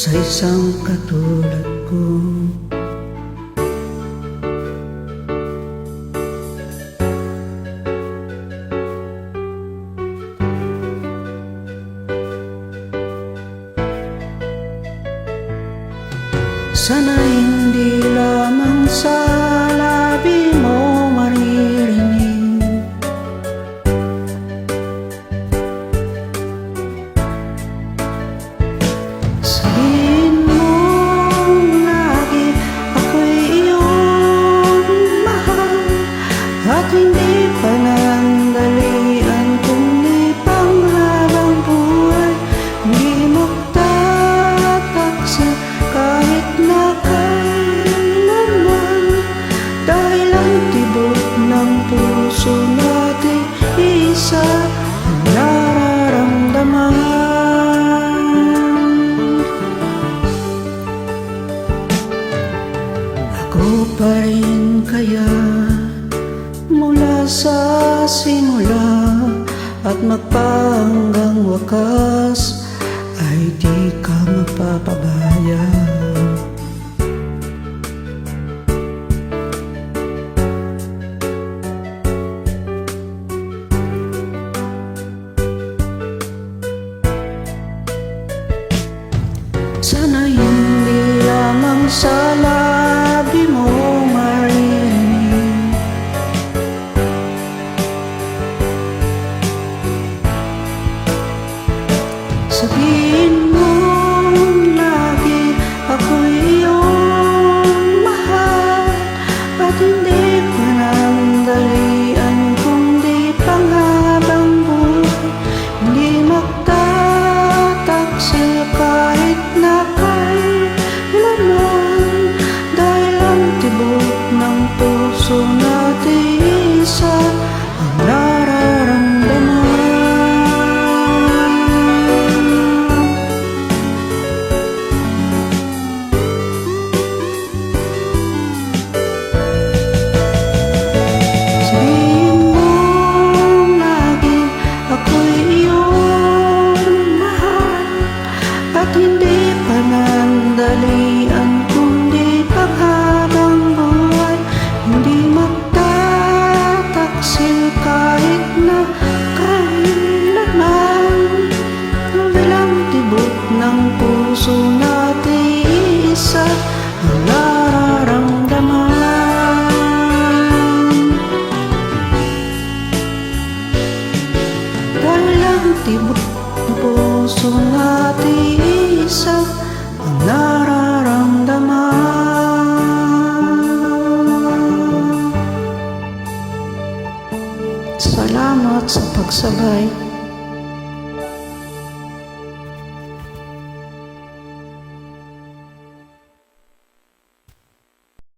sa isang katulad ko. Sana hindi lamang sa labi mo maririnig sabihin mo lagi ako'y iyong mahal at hindi pa nandalian kundi panghabang buhay. Hindi magtataksa kahit na kailanman, dahil ang tibok ng puso natin isa ang nararamdaman. Ako pa rin kaya mula sa simula at magpahanggang wakas ay di ka magpapabaya. Sana hindi lamang sa labi mo maririnig sabihin mo lagi ako'y iyong mahal at hindi pa nandalian kundi panghabang buhay. Hindi magtataksil kahit na kailanman, dahil ang tibok ng puso natin isa ang nararamdaman. Sabihin mo lagi ako'y iyong mahal at hindi pa nandalian kundi paghabang buhay. Hindi magtataksil kahit na kailanman, bilang tibok ng puso natin isa ang nararamdaman. Dahil ang tibok ng puso natin isa ang nararamdaman. Salamat sa pagsabay.